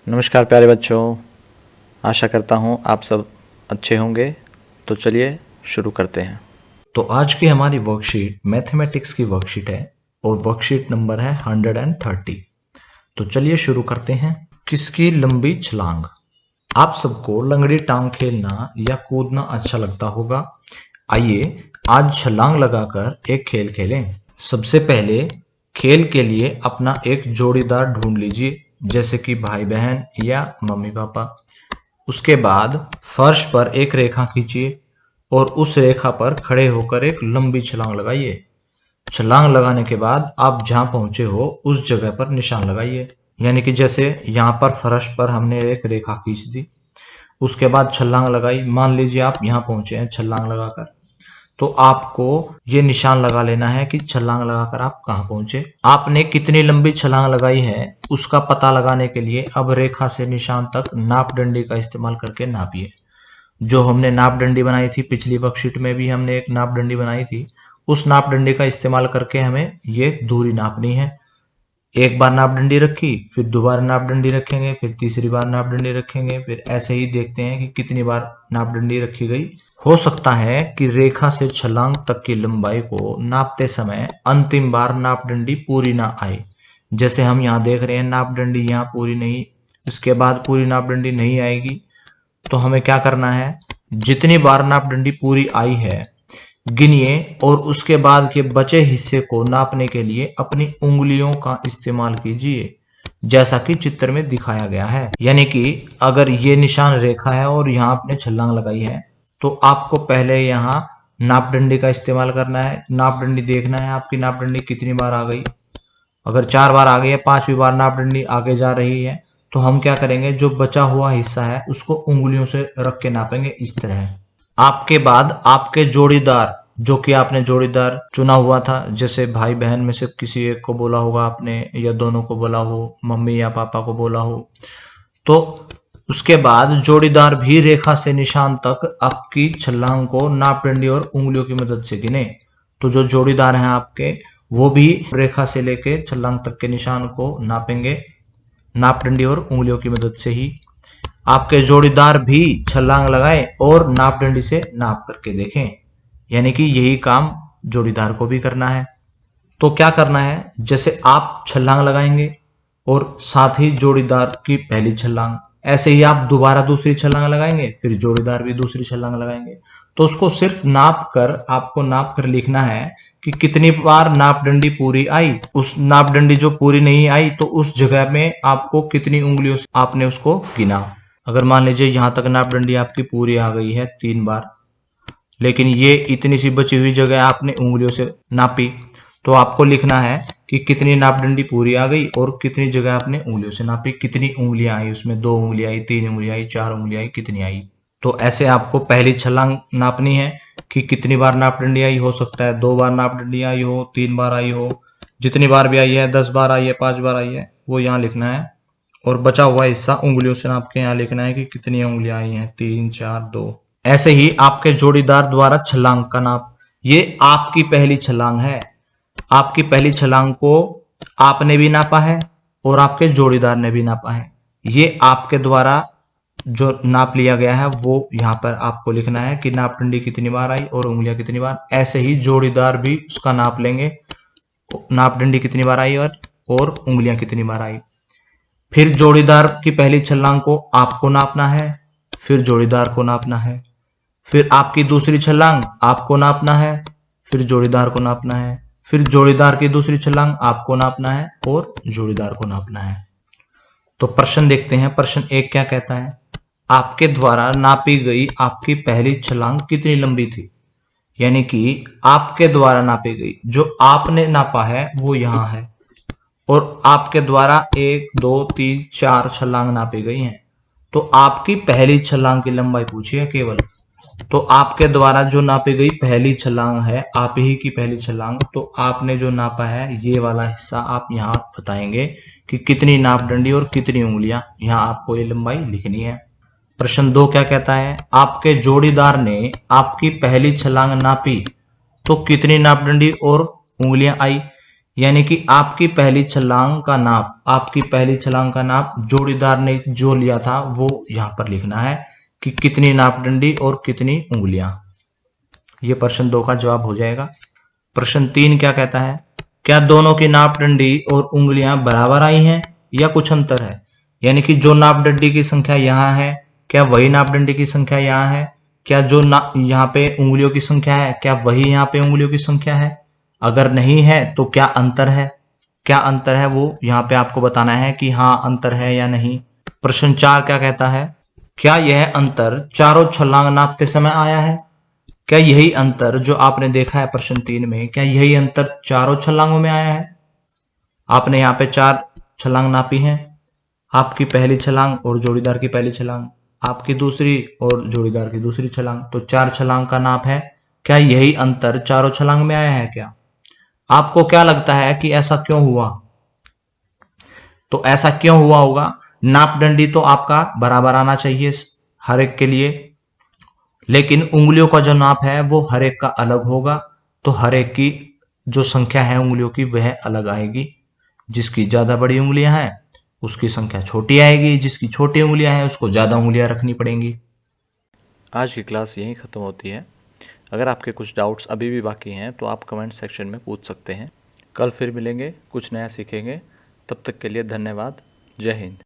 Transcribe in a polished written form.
नमस्कार प्यारे बच्चों, आशा करता हूँ आप सब अच्छे होंगे। तो चलिए शुरू करते हैं। तो आज की हमारी वर्कशीट मैथमेटिक्स की वर्कशीट है और वर्कशीट नंबर है 130। तो चलिए शुरू करते हैं। किसकी लंबी छलांग। आप सबको लंगड़ी टांग खेलना या कूदना अच्छा लगता होगा। आइए आज छलांग लगाकर एक खेल खेलें। सबसे पहले खेल के लिए अपना एक जोड़ीदार ढूंढ लीजिए, जैसे कि भाई बहन या मम्मी पापा। उसके बाद फर्श पर एक रेखा खींचिए और उस रेखा पर खड़े होकर एक लंबी छलांग लगाइए। छलांग लगाने के बाद आप जहां पहुंचे हो उस जगह पर निशान लगाइए। यानी कि जैसे यहाँ पर फर्श पर हमने एक रेखा खींच दी, उसके बाद छलांग लगाई। मान लीजिए आप यहाँ पहुंचे हैं छलांग लगाकर, तो आपको ये निशान लगा लेना है कि छलांग लगाकर आप कहाँ पहुंचे। आपने कितनी लंबी छलांग लगाई है उसका पता लगाने के लिए अब रेखा से निशान तक नाप डंडी का इस्तेमाल करके नापिए। जो हमने नाप डंडी बनाई थी, पिछली वर्कशीट में भी हमने एक नाप डंडी बनाई थी, उस नाप डंडी का इस्तेमाल करके हमें ये दूरी नापनी है। एक बार नाप डंडी रखी, फिर दोबारा नाप डंडी रखेंगे, फिर तीसरी बार नाप डंडी रखेंगे, फिर ऐसे ही देखते हैं कि कितनी बार नाप डंडी रखी गई। हो सकता है कि रेखा से छलांग तक की लंबाई को नापते समय अंतिम बार नाप डंडी पूरी ना आए। जैसे हम यहाँ देख रहे हैं नाप डंडी यहाँ पूरी नहीं, इसके बाद पूरी नाप डंडी नहीं आएगी। तो हमें क्या करना है, जितनी बार नाप डंडी पूरी आई है गिनिए और उसके बाद के बचे हिस्से को नापने के लिए अपनी उंगलियों का इस्तेमाल कीजिए, जैसा कि चित्र में दिखाया गया है। यानी कि अगर ये निशान रेखा है और यहाँ आपने छलांग लगाई है, तो आपको पहले यहाँ नाप डंडी का इस्तेमाल करना है। नाप डंडी देखना है आपकी नाप डंडी कितनी बार आ गई। अगर 4 बार आ गई है, 5वीं बार नाप डंडी आगे जा रही है, तो हम क्या करेंगे, जो बचा हुआ हिस्सा है उसको उंगलियों से रख के नापेंगे इस तरह। आपके बाद आपके जोड़ीदार, जो कि आपने जोड़ीदार चुना हुआ था, जैसे भाई बहन में से किसी एक को बोला होगा आपने, या दोनों को बोला हो, मम्मी या पापा को बोला हो, तो उसके बाद जोड़ीदार भी रेखा से निशान तक आपकी छलांग को नाप डंडी और उंगलियों की मदद से गिने। तो जो जोड़ीदार हैं आपके, वो भी रेखा से लेके छलांग तक के निशान को नापेंगे नाप डंडी और उंगलियों की मदद से ही। आपके जोड़ीदार भी छलांग लगाएं और नाप डंडी से नाप करके देखें। यानी कि यही काम जोड़ीदार को भी करना है। तो क्या करना है, जैसे आप छलांग लगाएंगे और साथ ही जोड़ीदार की पहली छलांग, ऐसे ही आप दोबारा दूसरी छलांग लगाएंगे, फिर जोड़ीदार भी दूसरी छलांग लगाएंगे। तो उसको सिर्फ नाप कर, आपको नाप कर लिखना है कि कितनी बार नाप डंडी पूरी आई। उस नाप डंडी जो पूरी नहीं आई, तो उस जगह में आपको कितनी उंगलियों से आपने उसको गिना। अगर मान लीजिए यहां तक नाप डंडी आपकी पूरी आ गई है 3 बार, लेकिन ये इतनी सी बची हुई जगह आपने उंगलियों से नापी, तो आपको लिखना है कि कितनी नाप डंडी पूरी आ गई और कितनी जगह आपने उंगलियों से नापी, कितनी उंगलियां आई उसमें, 2 उंगलियां आई, 3 उंगलियां आई, 4 उंगलियां आई, कितनी आई। तो ऐसे आपको पहली छलांग नापनी है कि कितनी बार नाप डंडी आई। हो सकता है 2 बार नाप डंडी आई हो, 3 बार आई हो, जितनी बार भी आई है, 10 बार आई है, 5 बार आई है, वो यहाँ लिखना है। और बचा हुआ हिस्सा उंगलियों से नाप के यहाँ लिखना है कि कितनी उंगलियां आई हैं, 3, 4, 2। ऐसे ही आपके जोड़ीदार द्वारा छलांग का नाप, ये आपकी पहली छलांग है। आपकी पहली छलांग को आपने भी नापा है और आपके जोड़ीदार ने भी नापा है। ये आपके द्वारा जो नाप लिया गया है वो यहाँ पर आपको लिखना है कि नाप डंडी कितनी बार आई और उंगलियां कितनी बार। ऐसे ही जोड़ीदार भी उसका नाप लेंगे, नाप डंडी कितनी बार आई और उंगलियां कितनी बार आई। फिर जोड़ीदार की पहली छलांग को आपको नापना है, फिर जोड़ीदार को नापना है, फिर आपकी दूसरी छलांग आपको नापना है, फिर जोड़ीदार को नापना है, फिर जोड़ीदार की दूसरी छलांग आपको नापना है और जोड़ीदार को नापना है। तो प्रश्न देखते हैं। प्रश्न 1 क्या कहता है, आपके द्वारा नापी गई आपकी पहली छलांग कितनी लंबी थी। यानी कि आपके द्वारा नापी गई, जो आपने नापा है वो यहां है, और आपके द्वारा 1, 2, 3, 4 छलांग नापी गई हैं। तो आपकी पहली छलांग की लंबाई पूछी है केवल। तो आपके द्वारा जो नापी गई पहली छलांग है, आप ही की पहली छलांग, तो आपने जो नापा है ये वाला हिस्सा आप यहाँ बताएंगे कि कितनी नाप डंडी और कितनी उंगलियां, यहाँ आपको ये लंबाई लिखनी है। प्रश्न 2 क्या कहता है, आपके जोड़ीदार ने आपकी पहली छलांग नापी तो कितनी नाप डंडी और उंगलियां आई। यानी कि आपकी पहली छलांग का नाप जोड़ीदार ने जो लिया था वो यहां पर लिखना है कि कितनी नापदंडी और कितनी उंगलियां। ये प्रश्न 2 का जवाब हो जाएगा। प्रश्न 3 क्या कहता है, क्या दोनों की नापदंडी और उंगलियां बराबर आई हैं या कुछ अंतर है। यानी कि जो नापदंडी की संख्या यहां है क्या वही नापदंडी की संख्या यहां है, क्या जो यहाँ पे उंगलियों की संख्या है क्या वही यहाँ पे उंगलियों की संख्या है। अगर नहीं है तो क्या अंतर है, वो यहाँ पे आपको बताना है कि हाँ अंतर है या नहीं। प्रश्न 4 क्या कहता है, क्या यह अंतर चारों छलांग नापते समय आया है। क्या यही अंतर जो आपने देखा है प्रश्न 3 में, क्या यही अंतर चारों छलांगों में आया है। आपने यहाँ पे 4 छलांग नापी हैं, आपकी पहली छलांग और जोड़ीदार की पहली छलांग, आपकी दूसरी और जोड़ीदार की दूसरी छलांग, तो 4 छलांग का नाप है। क्या यही अंतर चारों छलांग में आया है क्या। आपको क्या लगता है कि ऐसा क्यों हुआ। तो ऐसा क्यों हुआ होगा, नापदंडी तो आपका बराबर आना चाहिए हर एक के लिए, लेकिन उंगलियों का जो नाप है वो हर एक का अलग होगा। तो हर एक की जो संख्या है उंगलियों की वह अलग आएगी। जिसकी ज्यादा बड़ी उंगलियां हैं उसकी संख्या छोटी आएगी, जिसकी छोटी उंगलियां हैं उसको ज्यादा उंगलियां रखनी पड़ेंगी। आज की क्लास यहीं ख़त्म होती है। अगर आपके कुछ डाउट्स अभी भी बाकी हैं तो आप कमेंट सेक्शन में पूछ सकते हैं। कल फिर मिलेंगे, कुछ नया सीखेंगे। तब तक के लिए धन्यवाद। जय हिंद।